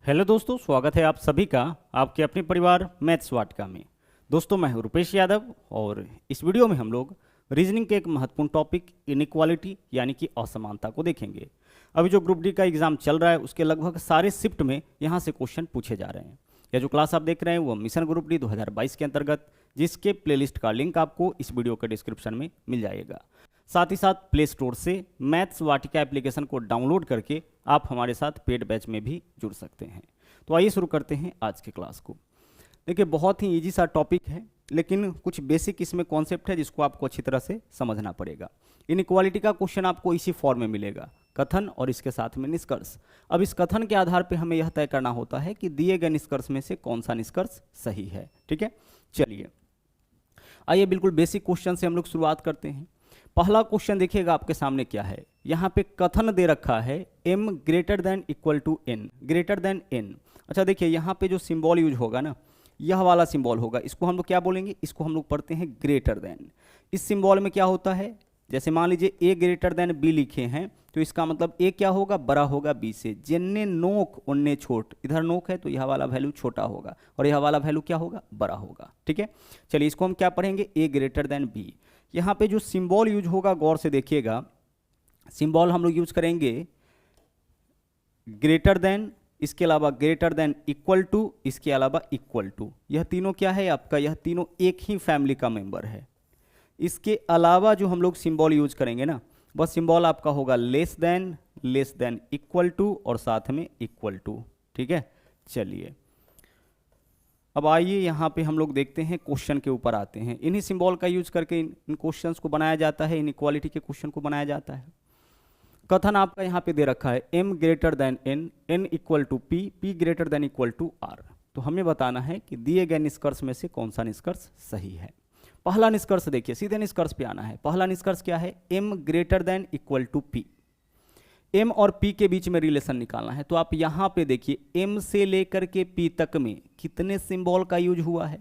Hello दोस्तों, स्वागत है आप सभी का आपके अपने परिवार मैथ्स वाटिका में। दोस्तों, मैं हूं रुपेश यादव और इस वीडियो में हम लोग रीजनिंग के एक महत्वपूर्ण टॉपिक इनइक्वालिटी यानी कि असमानता को देखेंगे। अभी जो ग्रुप डी का एग्जाम चल रहा है उसके लगभग सारे शिफ्ट में यहाँ से क्वेश्चन पूछे जा रहे हैं। यह जो क्लास आप देख रहे हैं वो मिशन ग्रुप डी 2022 के अंतर्गत, जिसके प्लेलिस्ट का लिंक आपको इस वीडियो के डिस्क्रिप्शन में मिल जाएगा। साथ ही साथ प्ले स्टोर से मैथ्स वाटिका एप्लीकेशन को डाउनलोड करके आप हमारे साथ पेड बैच में भी जुड़ सकते हैं। तो आइए शुरू करते हैं आज की क्लास को। देखिए, बहुत ही इजी सा टॉपिक है, लेकिन कुछ बेसिक इसमें कॉन्सेप्ट है जिसको आपको अच्छी तरह से समझना पड़ेगा। इनइक्वालिटी का क्वेश्चन आपको इसी फॉर्म में मिलेगा, कथन और इसके साथ में निष्कर्ष। अब इस कथन के आधार पर हमें यह तय करना होता है कि दिए गए निष्कर्ष में से कौन सा निष्कर्ष सही है। ठीक है, चलिए आइए बिल्कुल बेसिक क्वेश्चन से हम लोग शुरुआत करते हैं। पहला क्वेश्चन देखिएगा आपके सामने क्या है। यहाँ पे कथन दे रखा है m greater than equal to n, greater than n। अच्छा देखिए, यहाँ पे जो सिंबल यूज होगा ना, यह वाला सिंबल होगा, इसको हम लोग क्या बोलेंगे, इसको हम लोग पढ़ते हैं ग्रेटर देन। इस सिंबल में क्या होता है, जैसे मान लीजिए a ग्रेटर देन b लिखे हैं तो इसका मतलब a क्या होगा, बड़ा होगा b से। जिन्ने नोक उन्ने छोट, इधर नोक है तो यह वाला वैल्यू छोटा होगा और यह वाला वैल्यू क्या होगा, बड़ा होगा। ठीक है, चलिए इसको हम क्या पढ़ेंगे, a ग्रेटर देन b। यहाँ पे जो सिंबल यूज होगा गौर से देखिएगा, सिंबल हम लोग यूज करेंगे ग्रेटर देन, इसके अलावा ग्रेटर देन, इक्वल टू, इसके अलावा इक्वल टू। यह तीनों क्या है आपका, यह तीनों एक ही फैमिली का मेंबर है। इसके अलावा जो हम लोग सिंबल यूज करेंगे ना, वह सिंबल आपका होगा लेस देन, इक्वल टू और साथ में इक्वल टू। ठीक है, चलिए अब आइए यहाँ पे हम लोग देखते हैं, क्वेश्चन के ऊपर आते हैं। इन्हीं सिंबल का यूज करके इन क्वेश्चंस को बनाया जाता है, इनइक्वालिटी के क्वेश्चन को बनाया जाता है। कथन आपका यहाँ पे दे रखा है m greater than n, n equal to p, p greater than equal to r। तो हमें बताना है कि दिए गए निष्कर्ष में से कौन सा निष्कर्ष सही है। पहला निष्कर्ष देखिए, सीधे निष्कर्ष पे आना है। पहला निष्कर्ष क्या है, m greater than equal to p। m और p के बीच में रिलेशन निकालना है। तो आप यहाँ पे देखिए m से लेकर के p तक में कितने सिंबल का यूज हुआ है।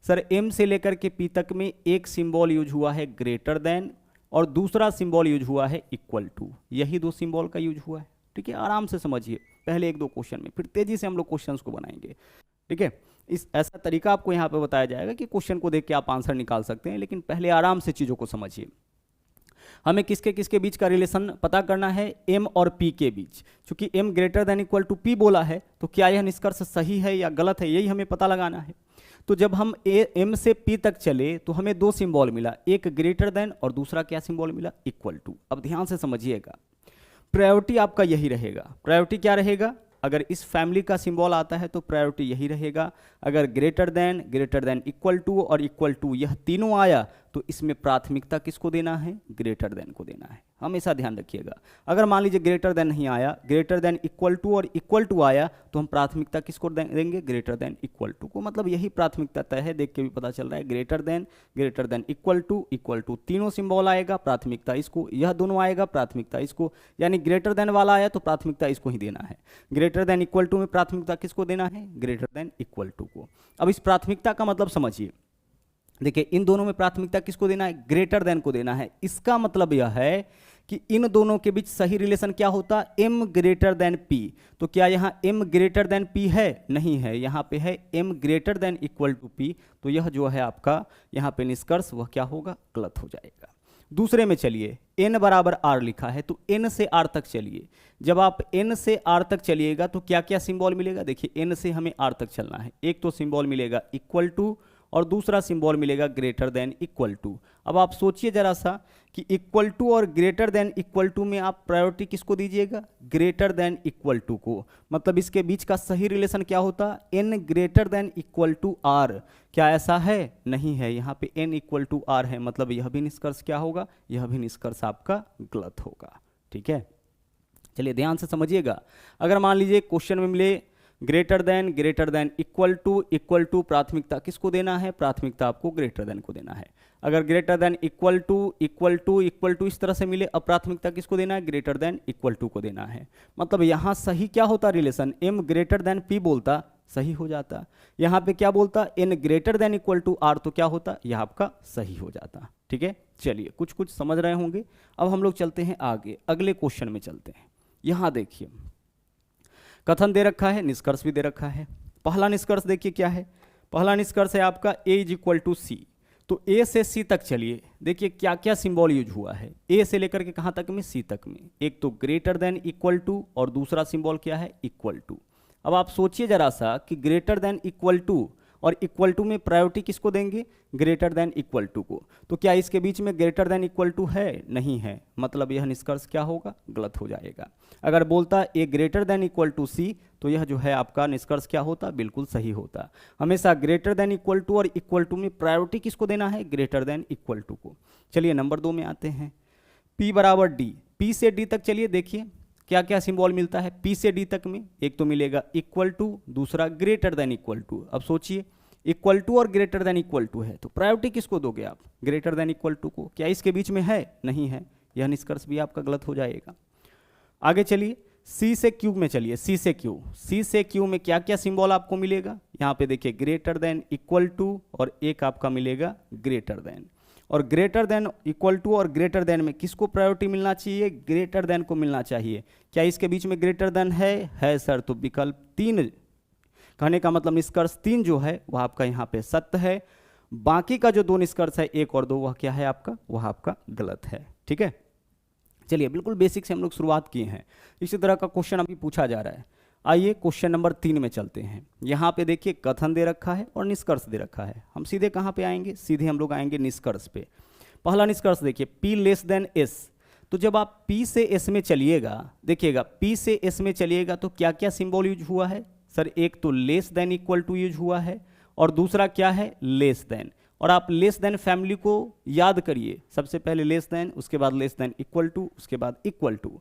सर m से लेकर के p तक में एक सिंबल यूज हुआ है ग्रेटर देन और दूसरा सिंबल यूज हुआ है इक्वल टू। यही दो सिंबल का यूज हुआ है। ठीक है, आराम से समझिए पहले एक दो क्वेश्चन में, फिर तेजी से हम लोग क्वेश्चंस को बनाएंगे। ठीक है, इस ऐसा तरीका आपको यहाँ पे बताया जाएगा कि क्वेश्चन को देख के आप आंसर निकाल सकते हैं, लेकिन पहले आराम से चीज़ों को समझिए। हमें किसके किसके बीच का रिलेशन पता करना है, m और p के बीच। चूंकि m greater than equal to p बोला है तो क्या यह निष्कर्ष सही है या गलत है, यही हमें पता लगाना है। तो जब हम m से p तक चले तो हमें दो सिंबल मिला, एक ग्रेटर देन और दूसरा क्या सिंबल मिला, इक्वल टू। अब ध्यान से समझिएगा, प्रायोरिटी आपका यही रहेगा। प्रायोरिटी क्या रहेगा, अगर इस फैमिली का सिंबल आता है तो प्रायोरिटी यही रहेगा। अगर ग्रेटर देन, इक्वल टू और इक्वल टू यह तीनों आया तो इसमें प्राथमिकता किसको देना है, ग्रेटर देन को देना है। हमेशा ध्यान रखिएगा। अगर मान लीजिए ग्रेटर देन नहीं आया, ग्रेटर देन इक्वल टू और इक्वल टू आया तो हम प्राथमिकता किसको देंगे, ग्रेटर देन इक्वल टू को। मतलब यही प्राथमिकता तय है, देख के भी पता चल रहा है। ग्रेटर देन, इक्वल टू, तीनों सिंबल आएगा, प्राथमिकता इसको, यह दोनों आएगा, प्राथमिकता इसको। यानी ग्रेटर देन वाला आया तो प्राथमिकता इसको ही देना है। ग्रेटर देन इक्वल टू में प्राथमिकता किसको देना है, ग्रेटर देन इक्वल टू को। अब इस प्राथमिकता का मतलब समझिए, देखिए इन दोनों में प्राथमिकता किसको देना है, ग्रेटर देन को देना है। इसका मतलब यह है कि इन दोनों के बीच सही रिलेशन क्या होता, m ग्रेटर देन p। तो क्या यहाँ m ग्रेटर देन p है, नहीं है, यहाँ पे है m greater than equal to p। तो यह जो है आपका यहाँ पे निष्कर्ष वह क्या होगा, गलत हो जाएगा। दूसरे में चलिए, n बराबर r लिखा है तो n से r तक चलिए। जब आप n से r तक चलिएगा तो क्या क्या सिंबल मिलेगा, देखिए n से हमें r तक चलना है। एक तो सिंबल मिलेगा इक्वल टू और दूसरा सिंबल मिलेगा ग्रेटर देन इक्वल टू। अब आप सोचिए जरा सा कि इक्वल टू और ग्रेटर देन इक्वल टू में आप प्रायोरिटी किसको दीजिएगा, ग्रेटर देन इक्वल टू को। मतलब इसके बीच का सही रिलेशन क्या होता, n greater than equal to r। क्या ऐसा है, नहीं है, यहाँ पे n इक्वल टू r है। मतलब यह भी निष्कर्ष क्या होगा, यह भी निष्कर्ष आपका गलत होगा। ठीक है, चलिए ध्यान से समझिएगा। अगर मान लीजिए क्वेश्चन में मिले ग्रेटर देन, इक्वल टू, प्राथमिकता किसको देना है, प्राथमिकता आपको ग्रेटर देन को देना है। अगर ग्रेटर देन इक्वल टू इस तरह से मिले, अब प्राथमिकता किसको देना है, ग्रेटर देन इक्वल टू को देना है। मतलब यहाँ सही क्या होता relation, m greater than p बोलता, सही हो जाता। यहाँ पे क्या बोलता, n greater than equal to r, तो क्या होता, यह आपका सही हो जाता। ठीक है, चलिए कुछ समझ रहे होंगे। अब हम लोग चलते हैं आगे, अगले क्वेश्चन में चलते हैं। यहाँ देखिए कथन दे रखा है, निष्कर्ष भी दे रखा है। पहला निष्कर्ष देखिए क्या है, पहला निष्कर्ष है आपका A इज इक्वल टू सी। तो A से C तक चलिए, देखिए क्या क्या सिंबल यूज हुआ है A से लेकर के कहाँ तक में, C तक में। एक तो ग्रेटर देन इक्वल टू और दूसरा सिंबल क्या है, इक्वल टू। अब आप सोचिए जरा सा कि ग्रेटर देन इक्वल टू और इक्वल टू में प्रायोरिटी किसको देंगे, ग्रेटर देन इक्वल टू को। तो क्या इसके बीच में ग्रेटर देन इक्वल टू है, नहीं है, मतलब यह निष्कर्ष क्या होगा, गलत हो जाएगा। अगर बोलता ए ग्रेटर देन इक्वल टू सी तो यह जो है आपका निष्कर्ष क्या होता, बिल्कुल सही होता। हमेशा ग्रेटर देन इक्वल टू और इक्वल टू में प्रायोरिटी किसको देना है, ग्रेटर देन इक्वल टू को। चलिए नंबर 2 में आते हैं, P बराबर डी। P से D तक चलिए, देखिए क्या क्या सिंबल मिलता है P से D तक में। एक तो मिलेगा इक्वल टू, दूसरा ग्रेटर देन इक्वल टू। अब सोचिए इक्वल टू और ग्रेटर देन इक्वल टू है तो प्रायोरिटी किसको दोगे आप, ग्रेटर देन इक्वल टू को। क्या इसके बीच में है, नहीं है, यह निष्कर्ष भी आपका गलत हो जाएगा। आगे चलिए C से Q में चलिए, C से Q। C से Q में क्या क्या सिंबल आपको मिलेगा, यहाँ पे देखिए ग्रेटर देन इक्वल टू और एक आपका मिलेगा ग्रेटर देन। और ग्रेटर देन इक्वल टू और ग्रेटर देन में किसको प्रायोरिटी मिलना चाहिए, ग्रेटर देन को मिलना चाहिए। क्या इसके बीच में ग्रेटर देन है सर, तो विकल्प 3, कहने का मतलब निष्कर्ष 3 जो है वह आपका यहाँ पे सत्य है। बाकी का जो 2 निष्कर्ष है 1 और 2 वह क्या है आपका, वह आपका गलत है। ठीक है, चलिए बिल्कुल बेसिक से हम लोग शुरुआत किए हैं। इसी तरह का क्वेश्चन अभी पूछा जा रहा है। आइए क्वेश्चन नंबर 3 में चलते हैं। यहाँ पे देखिए कथन दे रखा है और निष्कर्ष दे रखा है। हम सीधे कहाँ पे आएंगे, सीधे हम लोग आएंगे निष्कर्ष पे। पहला निष्कर्ष देखिए P लेस देन S। तो जब आप P से S में चलिएगा, देखिएगा P से S में चलिएगा तो क्या क्या सिंबल यूज हुआ है सर, एक तो less than equal to use हुआ है और दूसरा क्या है, लेस देन। और आप लेस देन फैमिली को याद करिए, सबसे पहले लेस देन, उसके बाद लेस देन इक्वल टू, उसके बाद इक्वल टू।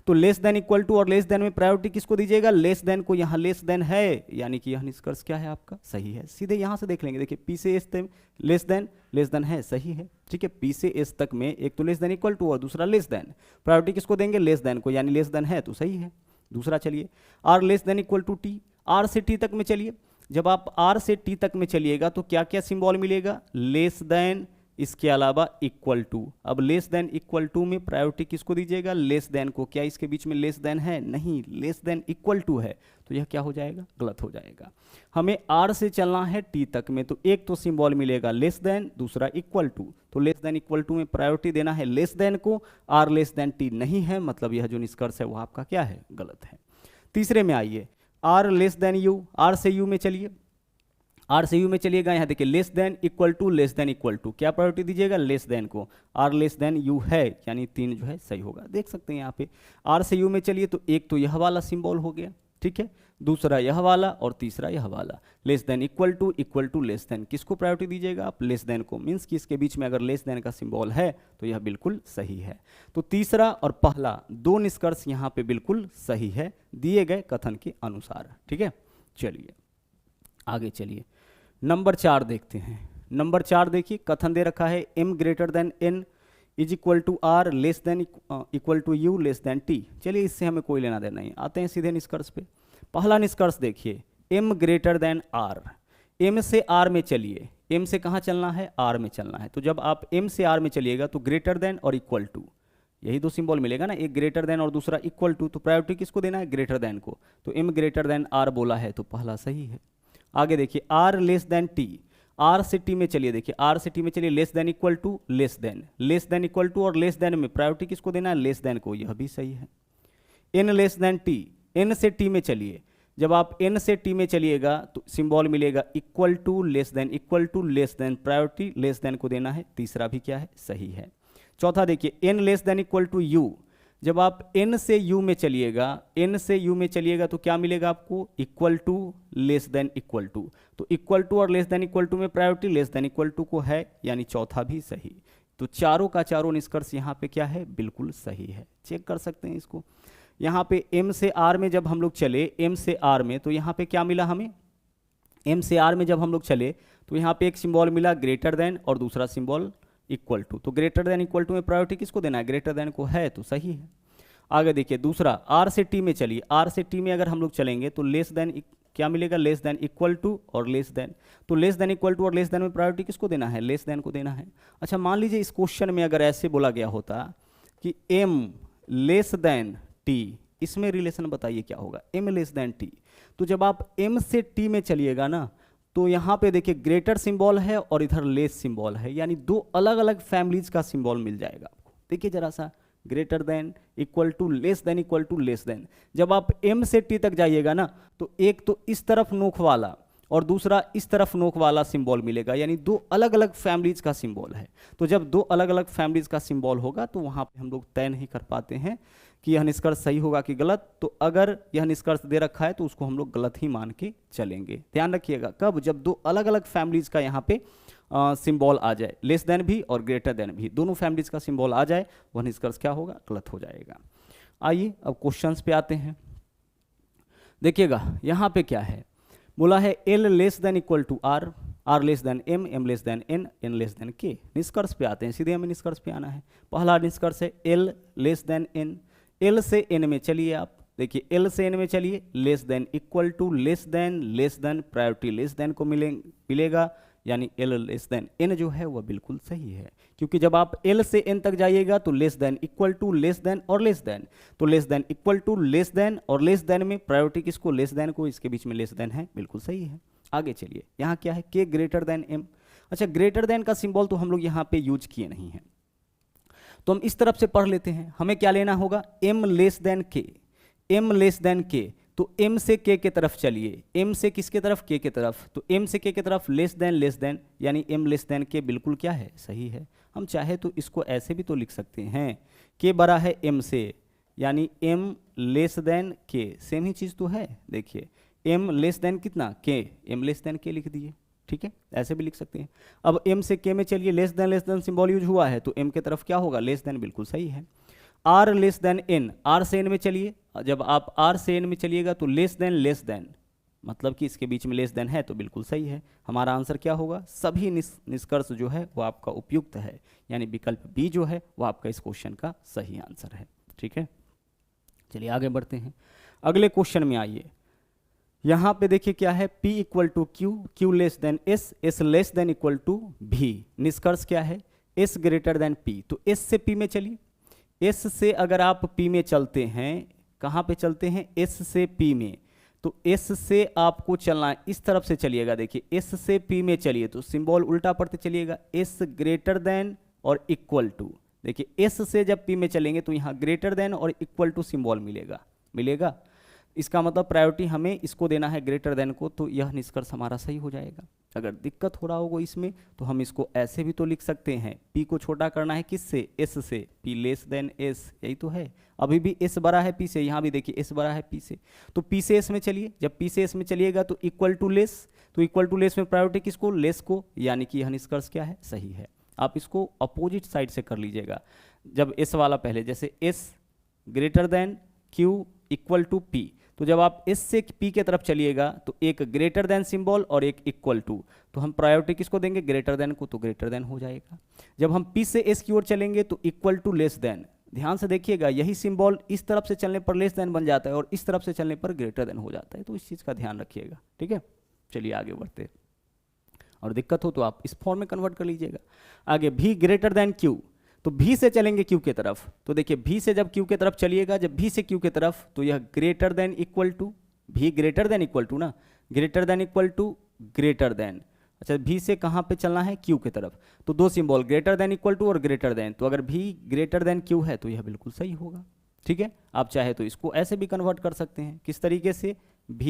तो लेस देन इक्वल टू और लेस देन में प्रायोरिटी किसको दीजिएगा, लेस देन को। यहाँ लेस देन है यानी कि यह निष्कर्ष क्या है आपका, सही है। सीधे यहाँ से देख लेंगे, देखिए P से S लेस देन है, सही है। ठीक है, P से S तक में एक तो लेस देन इक्वल टू और दूसरा लेस देन, प्रायोरिटी किसको देंगे, लेस देन को, यानी लेस देन है तो सही है। दूसरा चलिए R less than equal to T। R से T तक में चलिए, जब आप R से T तक में चलिएगा तो क्या क्या सिंबल मिलेगा, लेस देन, इसके अलावा इक्वल टू। अब लेस देन इक्वल टू में प्रायोरिटी किसको दीजिएगा, लेस देन को। क्या इसके बीच में लेस देन है, नहीं, लेस देन इक्वल टू है तो यह क्या हो जाएगा, गलत हो जाएगा। हमें R से चलना है T तक में, तो एक तो सिंबल मिलेगा लेस देन, दूसरा इक्वल टू। तो लेस देन इक्वल टू में प्रायोरिटी देना है लेस देन को, R लेस देन T नहीं है, मतलब यह जो निष्कर्ष है वो आपका क्या है, गलत है। तीसरे में आइए, R less than U। R से U में चलिए, R से U में चलिएगा, यहाँ देखिए less than equal to, less than equal to, क्या प्रायोरिटी दीजिएगा, लेस देन को। R लेस देन U है, यानी 3 जो है सही होगा। देख सकते हैं यहाँ पे R से U में चलिए तो एक तो यह वाला सिंबल हो गया, ठीक है, दूसरा यह वाला और तीसरा यह वाला। Less than equal to less than, किसको प्रायोरिटी दीजिएगा आप, लेस देन को। मीन्स कि इसके बीच में अगर लेस देन का सिंबल है तो यह बिल्कुल सही है। तो तीसरा और पहला 2 निष्कर्ष यहाँ पे बिल्कुल सही है दिए गए कथन के अनुसार। ठीक है, चलिए आगे चलिए, नंबर 4 देखते हैं। नंबर 4 देखिए, कथन दे रखा है M greater than N is equal to R less than equal to U less than T। चलिए इससे हमें कोई लेना देना नहीं, आते हैं सीधे निष्कर्ष पे। पहला निष्कर्ष देखिए, M greater then R। M से R में चलिए, M से कहाँ चलना है, R में चलना है। तो जब आप M से R में चलिएगा तो ग्रेटर देन और इक्वल टू, यही 2 सिंबल मिलेगा ना, एक ग्रेटर देन और दूसरा इक्वल टू। तो प्रायोरिटी किसको देना है, ग्रेटर देन को। तो M ग्रेटर देन R बोला है तो पहला सही है। आगे देखिए R less than T। R से T में चलिए, देखिए R से T में चलिए, less than equal to, less than equal to और लेस देन में प्रायोरिटी किसको देना है, लेस देन को, यह भी सही है। N less than T। N से T में चलिए, जब आप N से T में चलिएगा तो सिंबल मिलेगा equal to, less than, priority less than को देना है, तीसरा भी क्या है, सही है। चौथा देखिए, N less than equal to U। जब आप N से U में चलिएगा तो क्या मिलेगा आपको, equal to, less than equal to. तो इक्वल टू और लेस देन इक्वल टू में priority less than equal to को है, यानी चौथा भी सही। तो चारों का चारों निष्कर्ष यहाँ पे क्या है, बिल्कुल सही है। चेक कर सकते हैं इसको। यहाँ पे M से R में जब हम लोग चले, M से R में, तो यहाँ पे क्या मिला हमें, M से R में जब हम लोग चले तो यहाँ पे एक सिंबल मिला ग्रेटर देन और दूसरा सिंबल इक्वल टू। तो ग्रेटर देन इक्वल टू में प्रायोरिटी किसको देना है, ग्रेटर देन को, है तो सही है। आगे देखिए दूसरा, R से T में चलिए, R से T में अगर हम लोग चलेंगे तो लेस देन क्या मिलेगा, लेस देन इक्वल टू और लेस देन। तो लेस देन इक्वल टू और लेस देन में प्रायोरिटी किसको देना है, लेस देन को देना है। अच्छा मान लीजिए इस क्वेश्चन में अगर ऐसे बोला गया होता कि M लेस देन T इसमें रिलेशन बताइए क्या होगा, m लेस देन t। तो जब आप m से t में चलिएगा ना, तो यहाँ पे देखिए ग्रेटर सिंबल है और इधर लेस सिंबल है, यानी दो अलग अलग फैमिलीज का सिंबल मिल जाएगा आपको। देखिए जरा सा, greater than, equal to, less than, equal to, less than. जब आप m से t तक जाइएगा ना, तो एक तो इस तरफ नोक वाला और दूसरा इस तरफ नोक वाला सिंबल मिलेगा, यानी दो अलग अलग फैमिलीज का सिंबल है। तो जब दो अलग अलग फैमिलीज का सिंबल होगा तो वहाँ पे हम लोग तय नहीं कर पाते हैं कि यह निष्कर्ष सही होगा कि गलत। तो अगर यह निष्कर्ष दे रखा है तो उसको हम लोग गलत ही मान के चलेंगे। ध्यान रखिएगा, कब, जब दो अलग अलग फैमिलीज का यहाँ पे सिंबल आ जाए, लेस देन भी और ग्रेटर देन भी, दोनों फैमिलीज का सिंबल आ जाए, वह निष्कर्ष क्या होगा, गलत हो जाएगा। आइए अब क्वेश्चंस पे आते हैं। देखिएगा यहाँ पे क्या है, बोला है L less than equal to R, R less than M, M less than N, N less than K। निष्कर्ष पे आते हैं, सीधे हमें निष्कर्ष पे आना है। पहला निष्कर्ष है L less than N। L से N में चलिए आप, देखिए L से N में चलिए, less than, equal to, less than, priority less than को मिलेगा, यानी L लेस देन N जो है वह बिल्कुल सही है। क्योंकि जब आप L से N तक जाइएगा तो less than, equal to, less than और लेस देन, तो less than, equal to, less than और लेस देन में प्रायोरिटी किसको, लेस देन को, इसके बीच में लेस देन है, बिल्कुल सही है। आगे चलिए, यहाँ क्या है, K ग्रेटर देन M। अच्छा, ग्रेटर देन का सिंबल तो हम लोग यहाँ पे यूज किए नहीं हैं, तो हम इस तरफ से पढ़ लेते हैं। हमें क्या लेना होगा, M less than K, M less than K। तो M से K के तरफ चलिए, M से किसके तरफ, K के तरफ, तो M से K के तरफ लेस देन, यानी M लेस देन K बिल्कुल क्या है, सही है। हम चाहे तो इसको ऐसे भी तो लिख सकते हैं, K बड़ा है M से, यानी M less than K, same ही चीज़ तो है। देखिए M लेस देन कितना, K, M less than K लिख दिए, ठीक है, ऐसे भी लिख सकते हैं। अब M से K में चलिए, लेस देन सिंबल यूज हुआ है, तो M के तरफ क्या होगा, लेस देन, बिल्कुल सही है। R less than N, R से N में चलिए, जब आप R से N में चलिएगा तो लेस देन, मतलब कि इसके बीच में लेस देन है, तो बिल्कुल सही है। हमारा आंसर क्या होगा, सभी निष्कर्ष जो है वो आपका उपयुक्त है, यानी विकल्प बी जो है वो आपका इस क्वेश्चन का सही आंसर है। ठीक है, चलिए आगे बढ़ते हैं। अगले क्वेश्चन में आइए, यहाँ पे देखिए क्या है, P equal to Q, Q less than S, S less than equal to भी। निष्कर्ष क्या है, S ग्रेटर देन P। तो S से P में चलिए, S से अगर आप P में चलते हैं, कहाँ पे चलते हैं, S से P में, तो S से आपको चलना है, इस तरफ से चलिएगा। देखिए S से P में चलिए तो सिंबल उल्टा पढ़ते चलिएगा, S ग्रेटर देन और इक्वल टू। देखिए S से जब P में चलेंगे तो यहाँ ग्रेटर देन और इक्वल टू सिंबल मिलेगा। इसका मतलब प्रायोरिटी हमें इसको देना है, ग्रेटर देन को, तो यह निष्कर्ष हमारा सही हो जाएगा। अगर दिक्कत हो रहा होगा इसमें तो हम इसको ऐसे भी तो लिख सकते हैं, P को छोटा करना है किससे, S से, P लेस देन S, यही तो है। अभी भी S बड़ा है P से, यहाँ भी देखिए S बड़ा है P से, तो P से S में चलिए। जब P से S में चलिएगा तो इक्वल टू लेस, तो इक्वल टू लेस में प्रायोरिटी किसको, लेस को, यानी कि यह निष्कर्ष क्या है, सही है। आप इसको अपोजिट साइड से कर लीजिएगा, जब S वाला पहले, जैसे S greater than Q equal to P, तो जब आप S से P के तरफ चलिएगा तो एक ग्रेटर देन सिंबल और एक इक्वल टू, तो हम प्रायोरिटी किसको देंगे, ग्रेटर देन को, तो ग्रेटर देन हो जाएगा। जब हम P से S की ओर चलेंगे तो इक्वल टू लेस देन, ध्यान से देखिएगा, यही सिंबल इस तरफ से चलने पर लेस देन बन जाता है और इस तरफ से चलने पर ग्रेटर देन हो जाता है, तो इस चीज़ का ध्यान रखिएगा। ठीक है, चलिए आगे बढ़ते, और दिक्कत हो तो आप इस फॉर्म में कन्वर्ट कर लीजिएगा। आगे V ग्रेटर देन Q, तो V से चलेंगे Q के तरफ, तो देखिए V से जब Q के तरफ चलिएगा, जब V से Q के तरफ, तो यह greater than equal to, V greater than equal to ना, greater than equal to greater than. अच्छा, V से कहाँ पे चलना है, Q के तरफ, तो दो symbol greater than equal to और ग्रेटर देन, तो अगर V ग्रेटर देन Q है तो यह बिल्कुल सही होगा। ठीक है, आप चाहे तो इसको ऐसे भी कन्वर्ट कर सकते हैं, किस तरीके से, V,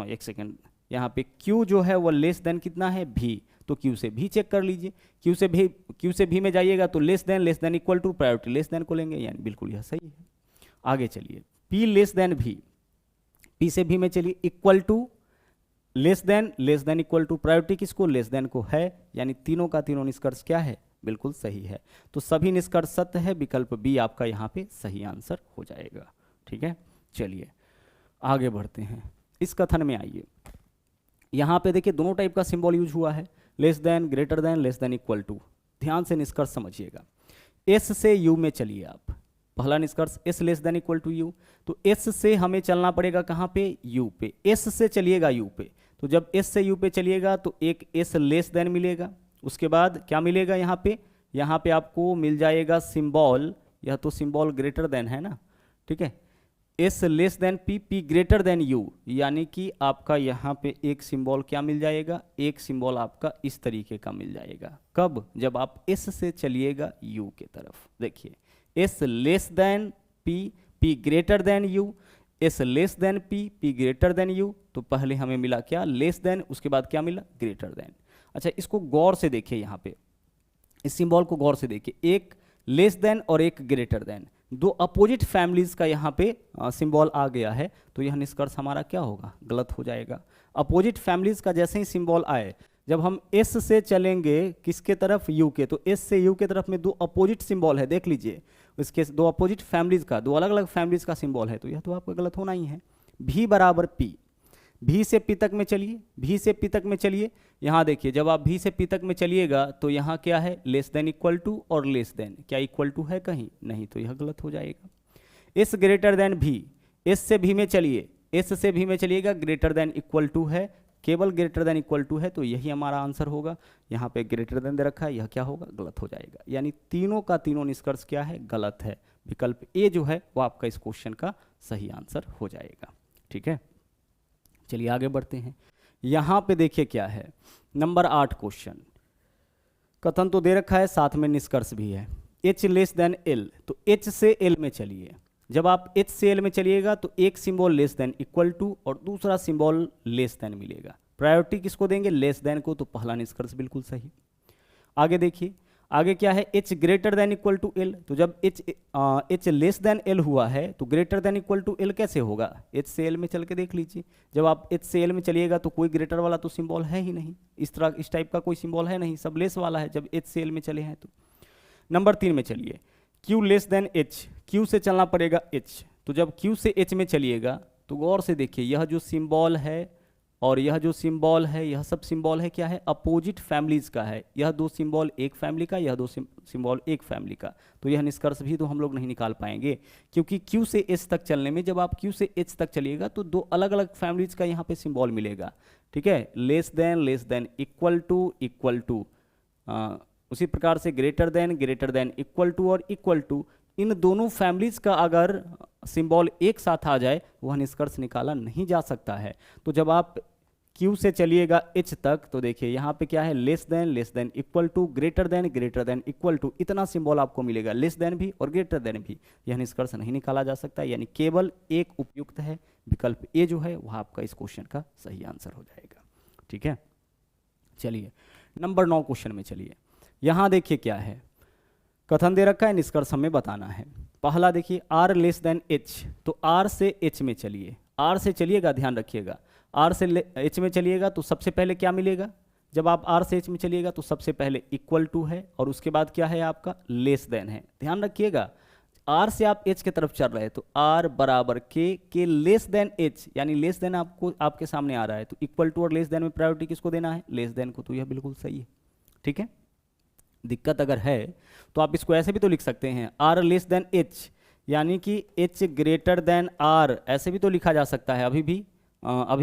एक सेकेंड, यहाँ पे Q जो है वो लेस देन कितना है, V, तो Q से भी चेक कर लीजिए, Q से भी में जाइएगा तो less than equal to, priority less than को लेंगे, यानी बिल्कुल यह सही है। आगे चलिए, P less than V, P से भी में चलिए, equal to less than equal to, priority किसको, लेस देन को है, यानी तीनों का तीनों निष्कर्ष क्या है, बिल्कुल सही है। तो सभी निष्कर्ष सत्य है, विकल्प बी आपका यहाँ पे सही आंसर हो जाएगा। ठीक है, चलिए आगे बढ़ते हैं। इस कथन में आइए, यहाँ पे देखिए दोनों टाइप का सिंबल यूज हुआ है, less than, greater than, less than equal to. ध्यान से निष्कर्ष समझिएगा। S से U में चलिए आप, पहला निष्कर्ष S less than equal to U, तो S से हमें चलना पड़ेगा कहाँ पे, U पे। S से चलिएगा U पे, तो जब S से U पे चलिएगा तो एक S लेस देन मिलेगा, उसके बाद क्या मिलेगा यहाँ पे आपको मिल जाएगा सिंबल, यह तो सिंबल ग्रेटर देन है ना, ठीक है, S less then P, P greater than you, यानी कि आपका यहाँ पे एक सिंबल क्या मिल जाएगा, एक सिंबल आपका इस तरीके का मिल जाएगा। कब? जब आप एस से चलिएगा यू के तरफ। देखिए S less then P, P greater than you, S less then P, P greater than you. तो पहले हमें मिला क्या, लेस देन, उसके बाद क्या मिला, ग्रेटर देन। अच्छा इसको गौर से देखिए, यहाँ पे इस सिंबल को गौर से देखिए, एक लेस देन और एक ग्रेटर देन, दो अपोजिट फैमिलीज का यहाँ पे सिंबल आ गया है, तो यह निष्कर्ष हमारा क्या होगा, गलत हो जाएगा। अपोजिट फैमिलीज का जैसे ही सिंबल आए, जब हम एस से चलेंगे किसके तरफ, यू के, तो एस से यू के तरफ में दो अपोजिट सिंबल है, देख लीजिए इसके दो अपोजिट फैमिलीज का, दो अलग अलग फैमिलीज का सिंबल है, तो यह तो आपका गलत होना ही है। भी बराबर पी, भी से पी तक में चलिए, भी से पी तक में चलिए। यहाँ देखिए जब आप भी से पी तक में चलिएगा तो यहाँ क्या है, लेस देन इक्वल टू, और लेस देन क्या इक्वल टू है कहीं, नहीं, तो यह गलत हो जाएगा। एस ग्रेटर देन भी, एस से भी में चलिए, एस से भी में चलिएगा, ग्रेटर देन इक्वल टू है, केवल ग्रेटर देन इक्वल टू है, तो यही हमारा आंसर होगा। यहाँ पे ग्रेटर देन दे रखा है, यह क्या होगा, गलत हो जाएगा। यानी तीनों का तीनों निष्कर्ष क्या है, गलत है। विकल्प ए जो है वो आपका इस क्वेश्चन का सही आंसर हो जाएगा। ठीक है, चलिए आगे बढ़ते हैं। यहाँ पे देखिए क्या है, नंबर 8 क्वेश्चन, कथन तो दे रखा है, साथ में निष्कर्ष भी है। एच लेस देन एल, तो एच से एल में चलिए। जब आप एच से एल में चलिएगा तो एक symbol less than equal to और दूसरा सिंबल लेस देन मिलेगा। प्रायोरिटी किसको देंगे, लेस देन को, तो पहला निष्कर्ष बिल्कुल सही। आगे देखिए, आगे क्या है, H greater than equal to L, तो जब एच लेस देन एल हुआ है तो greater than equal to L कैसे होगा, एच से एल में चल के देख लीजिए। जब आप एच से एल में चलिएगा तो कोई ग्रेटर वाला तो सिंबल है ही नहीं, इस तरह इस टाइप का कोई सिंबल है नहीं, सब लेस वाला है जब एच से एल में चले हैं। तो नंबर 3 में चलिए, Q less then H, Q से चलना पड़ेगा एच, तो जब क्यू से एच में चलिएगा तो गौर से देखिए, यह जो सिंबल है और यह जो सिंबल है, यह सब सिंबल है क्या है, अपोजिट फैमिलीज का है। यह दो सिंबल एक फैमिली का, यह दो सिंबल एक फैमिली का, तो यह निष्कर्ष भी तो हम लोग नहीं निकाल पाएंगे, क्योंकि क्यू से एच तक चलने में, जब आप क्यू से एच तक चलिएगा तो दो अलग अलग फैमिलीज का यहाँ पे सिंबल मिलेगा। ठीक है, लेस देन इक्वल टू, उसी प्रकार से ग्रेटर देन इक्वल टू और इक्वल टू, इन दोनों फैमिलीज का अगर सिंबल एक साथ आ जाए वह निष्कर्ष निकाला नहीं जा सकता है। तो जब आप Q से चलिएगा H तक तो देखिए यहाँ पे क्या है, less than equal to, greater than equal to, इतना सिंबल आपको मिलेगा, लेस देन भी और ग्रेटर देन भी। यह निष्कर्ष नहीं निकाला जा सकता, यानी केवल एक उपयुक्त है, विकल्प ए जो है वह आपका इस क्वेश्चन का सही आंसर हो जाएगा। ठीक है, चलिए नंबर 9 क्वेश्चन में चलिए। यहाँ देखिए क्या है, कथन दे रखा है, निष्कर्ष हमें बताना है। पहला देखिए, आर लेस देन एच, तो आर से एच में चलिए, आर से चलिएगा, ध्यान रखिएगा, आर से एच में चलिएगा तो सबसे पहले क्या मिलेगा, जब आप आर से एच में चलिएगा तो सबसे पहले इक्वल टू है और उसके बाद क्या है आपका, लेस देन है। ध्यान रखिएगा, आर से आप एच की तरफ चल रहे हैं तो आर बराबर के लेस देन एच, यानी लेस देन आपको आपके सामने आ रहा है, तो इक्वल टू और लेस देन में प्रायोरिटी किसको देना है, लेस देन को, तो यह बिल्कुल सही है। ठीक है, दिक्कत अगर है तो आप इसको ऐसे भी तो लिख सकते हैं, आर लेस देन एच, यानी कि एच ग्रेटर देन आर, ऐसे भी तो लिखा जा सकता है। अभी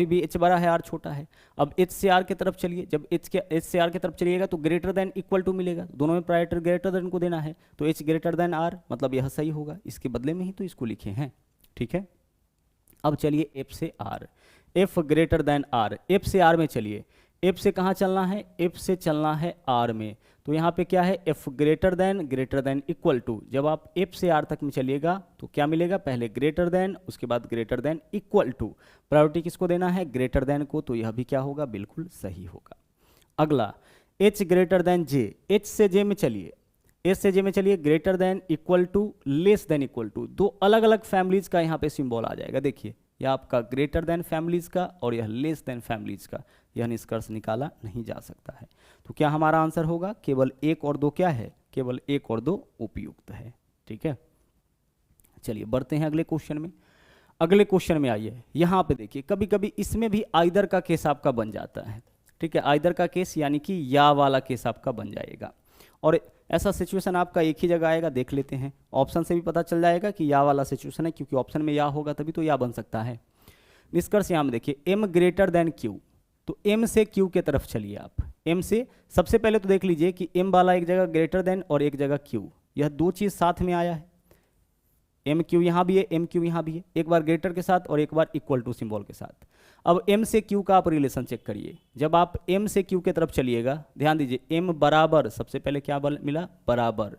भी एच बड़ा है, आर छोटा है। अब एच से आर की तरफ चलिए, जब एच से आर की तरफ चलिएगा तो ग्रेटर देन इक्वल टू मिलेगा, दोनों में प्रायोरिटी ग्रेटर देन को देना है, तो एच ग्रेटर देन आर, मतलब यह सही होगा, इसके बदले में ही तो इसको लिखे हैं। ठीक है, अब चलिए एफ से R, F greater than R, F से आर में चलिए, एफ से कहाँ चलना है, एफ से चलना है आर में, तो यहाँ पे क्या है, F greater than equal to, जब आप एफ से आर तक में चलिएगा तो क्या मिलेगा, पहले ग्रेटर देन, उसके बाद greater than equal to, priority किसको देना है, ग्रेटर देन को, तो यह भी क्या होगा, बिल्कुल सही होगा। अगला, H greater than J, H से जे में चलिए, एच से जे में चलिए, greater than equal to, less than equal to, दो अलग अलग फैमिलीज का यहाँ पे सिंबल आ जाएगा। देखिए यह आपका ग्रेटर देन फैमिलीज का और यह लेस देन फैमिलीज का, यह निष्कर्ष निकाला नहीं जा सकता है। तो क्या हमारा आंसर होगा, केवल 1 और 2 क्या है, केवल 1 और 2 उपयुक्त है। ठीक है, चलिए बढ़ते हैं अगले क्वेश्चन में। अगले क्वेश्चन में आइए, यहाँ पे देखिए, कभी कभी इसमें भी आइदर का केस आपका बन जाता है। ठीक है, आइदर का केस यानी कि या वाला केस आपका बन जाएगा, और ऐसा सिचुएशन आपका एक ही जगह आएगा, देख लेते हैं। ऑप्शन से भी पता चल जाएगा कि या वाला सिचुएशन है, क्योंकि ऑप्शन में या होगा तभी तो या बन सकता है। निष्कर्ष यहाँ में देखिए, एम ग्रेटर देन क्यू, तो एम से क्यू के तरफ चलिए आप, एम से सबसे पहले तो देख लीजिए कि एम वाला एक जगह ग्रेटर देन और एक जगह क्यू, यह दो चीज़ साथ में आया है। एम क्यू यहाँ भी है, एम क्यू यहाँ भी है, एक बार ग्रेटर के साथ और एक बार इक्वल टू सिंबल के साथ। अब एम से क्यू का आप रिलेशन चेक करिए। जब आप एम से क्यू के तरफ चलिएगा, ध्यान दीजिए, एम बराबर, सबसे पहले क्या मिला, बराबर,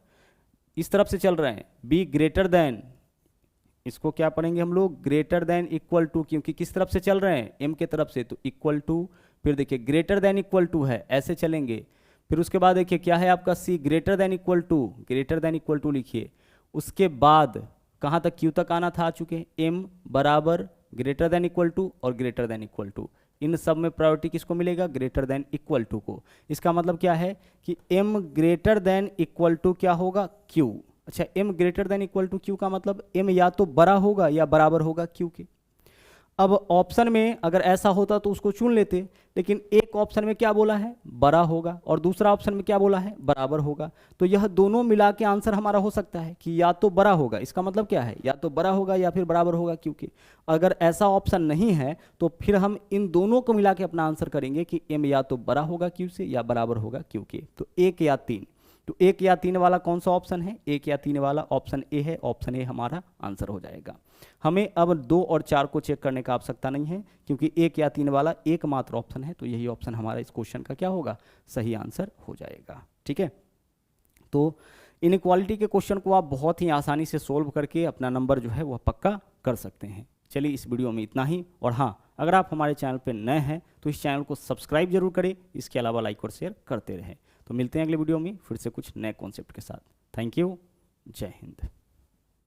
इस तरफ से चल रहे हैं, बी ग्रेटर देन, इसको क्या पढ़ेंगे हम लोग, ग्रेटर देन इक्वल टू, क्योंकि किस तरफ से चल रहे हैं, एम के तरफ से, तो इक्वल टू, फिर देखिए ग्रेटर देन इक्वल टू है, ऐसे चलेंगे, फिर उसके बाद देखिए क्या है आपका C, greater than equal to, greater than equal to लिखिए, उसके बाद कहाँ तक, क्यू तक आना था, आ चुके, एम बराबर ग्रेटर देन इक्वल टू और ग्रेटर देन इक्वल टू, इन सब में प्रायोरिटी किसको मिलेगा, ग्रेटर देन इक्वल टू को। इसका मतलब क्या है कि M greater than equal to क्या होगा, क्यू। अच्छा, M greater than equal to Q का मतलब एम या तो बड़ा होगा या बराबर होगा क्यू के। अब ऑप्शन में अगर ऐसा होता तो उसको चुन लेते, लेकिन एक ऑप्शन में क्या बोला है, बड़ा होगा, और दूसरा ऑप्शन में क्या बोला है, बराबर होगा, तो यह दोनों मिला के आंसर हमारा हो सकता है कि या तो बड़ा होगा, इसका मतलब क्या है, या तो बड़ा होगा या फिर बराबर होगा क्यू के। अगर ऐसा ऑप्शन नहीं है तो फिर हम इन दोनों को मिला के अपना आंसर करेंगे कि एम या तो बड़ा होगा क्यू से या बराबर होगा क्यू के। तो एक या तीन, तो एक या तीन वाला कौन सा ऑप्शन है, एक या तीन वाला ऑप्शन ए है, ऑप्शन ए हमारा आंसर हो जाएगा। हमें अब 2 और 4 को चेक करने का आवश्यकता नहीं है, क्योंकि एक या तीन वाला एकमात्र ऑप्शन है, तो यही ऑप्शन हमारा इस क्वेश्चन का क्या होगा, सही आंसर हो जाएगा। ठीक है, तो इनइक्वालिटी के क्वेश्चन को आप बहुत ही आसानी से सोल्व करके अपना नंबर जो है वह पक्का कर सकते हैं। चलिए, इस वीडियो में इतना ही, और हाँ, अगर आप हमारे चैनल पर नए हैं तो इस चैनल को सब्सक्राइब जरूर करें, इसके अलावा लाइक और शेयर करते रहें। तो मिलते हैं अगले वीडियो में फिर से कुछ नए कॉन्सेप्ट के साथ। थैंक यू, जय हिंद।